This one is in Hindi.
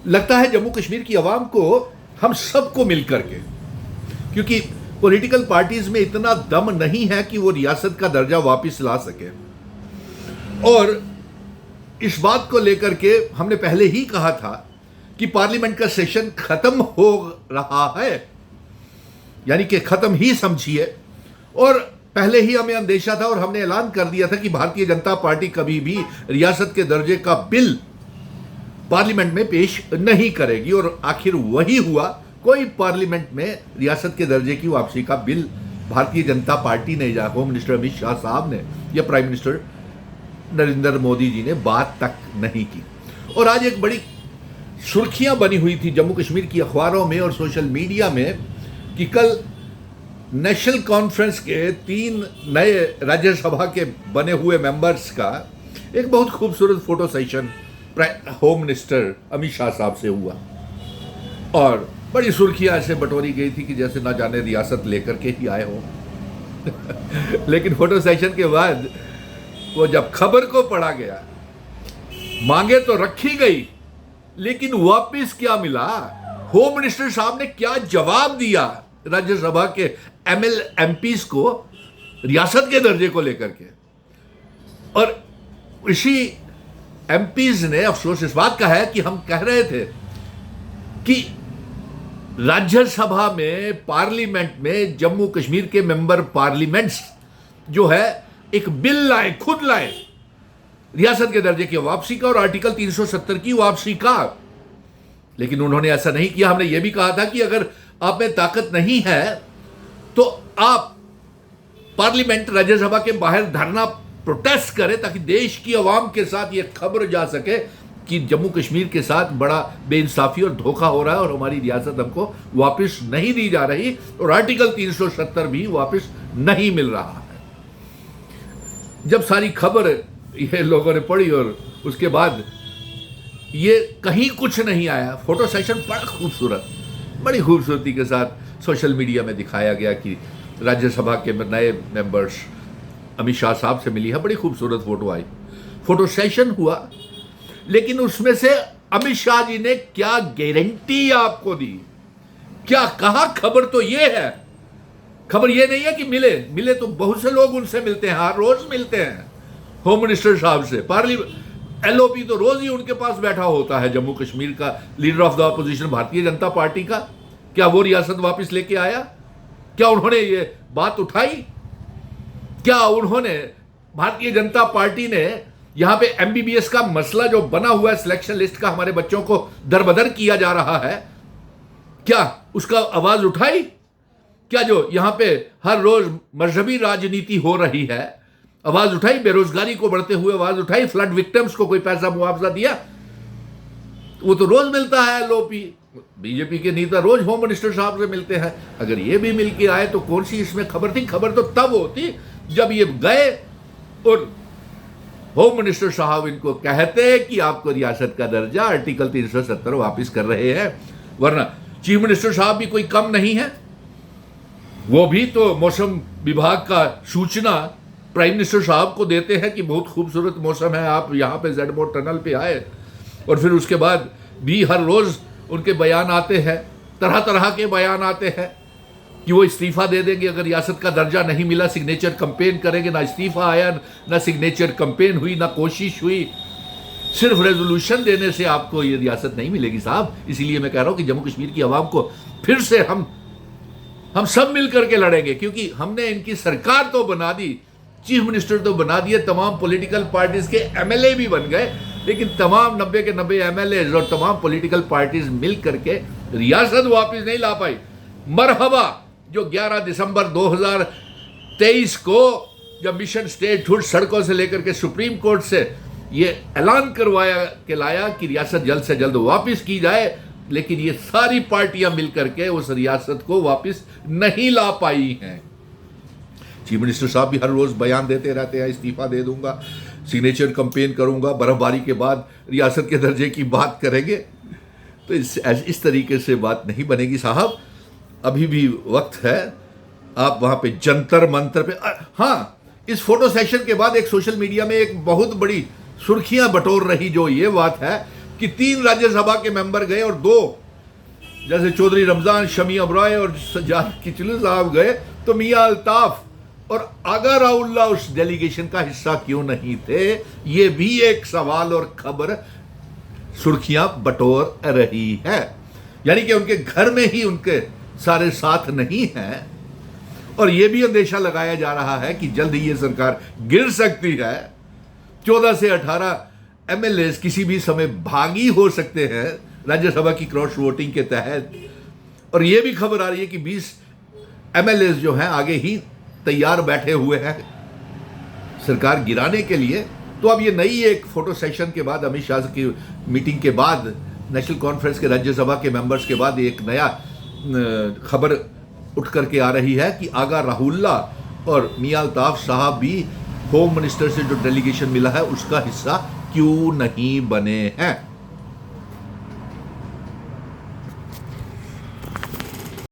लगता है जम्मू कश्मीर की आवाम को, हम सबको मिलकर के, क्योंकि पॉलिटिकल पार्टीज में इतना दम नहीं है कि वो रियासत का दर्जा वापस ला सके। और इस बात को लेकर के हमने पहले ही कहा था कि पार्लियामेंट का सेशन खत्म हो रहा है, यानी कि खत्म ही समझिए। और पहले ही हमें अंदेशा था और हमने ऐलान कर दिया था कि भारतीय जनता पार्टी कभी भी रियासत के दर्जे का बिल पार्लियामेंट में पेश नहीं करेगी। और आखिर वही हुआ, कोई पार्लियामेंट में रियासत के दर्जे की वापसी का बिल भारतीय जनता पार्टी ने या होम मिनिस्टर अमित शाह साहब ने या प्राइम मिनिस्टर नरेंद्र मोदी जी ने बात तक नहीं की। और आज एक बड़ी सुर्खियां बनी हुई थी जम्मू कश्मीर की अखबारों में और सोशल मीडिया में कि कल नेशनल कॉन्फ्रेंस के 3 नए राज्यसभा के बने हुए मेंबर्स का एक बहुत खूबसूरत photo session home minister Amit Shah साहब से हुआ। और बड़ी सुर्खियां ऐसे बटोरी गई थी कि जैसे ना जाने रियासत लेकर के ही आए हो। लेकिन फोटो सेशन के बाद वो जब खबर को पढ़ा गया, मांगे तो रखी गई, लेकिन वापिस क्या मिला? होम मिनिस्टर साहब ने क्या जवाब दिया राज्यसभा के एमएल एमपीज को रियासत के दर्जे को लेकर के। और इसी एमपीज ने अफसोस इस बात का है कि हम कह रहे थे कि राज्यसभा में, पार्लियामेंट में जम्मू कश्मीर के मेंबर पार्लियामेंट्स जो है एक बिल लाए, खुद लाए रियासत के दर्जे की वापसी का और आर्टिकल 370 की वापसी का। लेकिन उन्होंने ऐसा नहीं किया। हमने यह भी कहा था कि अगर आप में ताकत नहीं है तो आप पार्लियामेंट, राज्यसभा के बाहर धरना, प्रोटेस्ट करें, ताकि देश की आवाम के साथ यह खबर जा सके कि जम्मू कश्मीर के साथ बड़ा बेइंसाफी और धोखा हो रहा है और हमारी रियासत हमको वापस नहीं दी जा रही और आर्टिकल 370 भी वापस नहीं मिल रहा है। जब सारी खबर ये लोगों ने पढ़ी और उसके बाद ये कहीं कुछ नहीं आया। फोटो सेशन बड़ा खूबसूरत, बड़ी खूबसूरती के साथ सोशल मीडिया में दिखाया गया कि राज्यसभा के नए मेंबर्स अमित शाह साहब से मिली है। बड़ी खूबसूरत फोटो आई, फोटो सेशन हुआ। लेकिन उसमें से अमित शाह जी ने क्या गारंटी आपको दी, क्या कहा? खबर तो ये है, खबर ये नहीं है कि मिले तो बहुत से लोग उनसे मिलते हैं, हर रोज मिलते हैं होम मिनिस्टर साहब से। पार्लियामेंट एलओपी तो रोज ही उनके पास बैठा होता है। जम्मू कश्मीर का leader of the opposition Bharatiya Janata party का, क्या वो रियासत वापस लेके आया? क्या उन्होंने ये बात उठाई? क्या उन्होंने, भारतीय जनता पार्टी ने यहां पे एमबीबीएस का मसला जो बना हुआ है, सिलेक्शन लिस्ट का, हमारे बच्चों को दरबदर किया जा रहा है, क्या उसका आवाज उठाई? क्या जो यहां पे हर रोज मजहबी राजनीति हो रही है, आवाज उठाई? बेरोजगारी को बढ़ते हुए आवाज उठाई? फ्लड विक्टिम्स को कोई पैसा मुआवजा दिया? वो तो रोज मिलता है एलओपी। बीजेपी के नेता रोज होम मिनिस्टर साहब से मिलते हैं। अगर ये भी मिल के आए तो कौन सी इसमें खबर थी? खबर तो तब होती जब ये गए और होम मिनिस्टर साहब इनको कहते कि आपको रियासत का दर्जा आर्टिकल 370 वापस कर रहे हैं। वरना चीफ मिनिस्टर साहब भी कोई कम नहीं है, वो भी तो मौसम विभाग का सूचना प्राइम मिनिस्टर साहब को देते हैं कि बहुत खूबसूरत मौसम है, आप यहाँ पे जेडमोर टनल पे आए। और फिर उसके बाद भी हर रोज उनके बयान आते हैं, तरह तरह के बयान आते हैं कि वो इस्तीफा दे देंगे अगर रियासत का दर्जा नहीं मिला, सिग्नेचर कैंपेन करेंगे। ना इस्तीफा आया, ना सिग्नेचर कैंपेन हुई, ना कोशिश हुई। सिर्फ रेजोल्यूशन देने से आपको ये रियासत नहीं मिलेगी साहब। इसीलिए मैं कह रहा हूं कि जम्मू कश्मीर की आवाम को फिर से हम सब मिल करके लड़ेंगे, क्योंकि हमने इनकी सरकार तो बना दी, चीफ मिनिस्टर तो बना दिए, तमाम पॉलिटिकल पार्टीज के एमएलए भी बन गए, लेकिन तमाम 90 के 90 एमएलए और तमाम पॉलिटिकल पार्टीज मिल करके रियासत वापस नहीं ला पाई। मरहबा जो 11 दिसंबर 2023 को जब मिशन स्टेटहुड सड़कों से लेकर के सुप्रीम कोर्ट से ये ऐलान करवाया के लाया कि रियासत जल्द से जल्द वापस की जाए, लेकिन ये सारी पार्टियां मिलकर के उस रियासत को वापस नहीं ला पाई हैं। चीफ मिनिस्टर साहब भी हर रोज बयान देते रहते हैं, इस्तीफा दे दूंगा, सिग्नेचर कैंपेन करूंगा, बर्फबारी के बाद रियासत के दर्जे की बात करेंगे। तो इस तरीके से बात नहीं बनेगी साहब। अभी भी वक्त है, आप वहां पे जंतर मंतर पे। हाँ, इस फोटो सेशन के बाद एक सोशल मीडिया में एक बहुत बड़ी सुर्खियां बटोर रही जो ये बात है कि 3 राज्यसभा के मेंबर गए और 2 जैसे चौधरी रमजान, शमी अब्राय और सज्जाद किचलू साहब गए, तो मियां अल्ताफ और आगा राउल्ला उस डेलीगेशन का हिस्सा क्यों नहीं थे? ये भी एक सवाल और खबर सुर्खियां बटोर रही है। यानी कि उनके घर में ही उनके सारे साथ नहीं हैं, और यह भी अंदेशा लगाया जा रहा है कि जल्द ही ये सरकार गिर सकती है। 14 से 18 एमएलए किसी भी समय भागी हो सकते हैं राज्यसभा की क्रॉस वोटिंग के तहत, और यह भी खबर आ रही है कि 20 एमएलए जो हैं आगे ही तैयार बैठे हुए हैं सरकार गिराने के लिए। तो अब ये नई एक फोटो सेशन के बाद, अमित शाह की मीटिंग के बाद, नेशनल कॉन्फ्रेंस के राज्यसभा के मेंबर्स के बाद एक नया खबर उठ करके आ रही है कि आगा राहुल्ला और मियां अल्ताफ साहब भी होम मिनिस्टर से जो डेलीगेशन मिला है उसका हिस्सा क्यों नहीं बने हैं।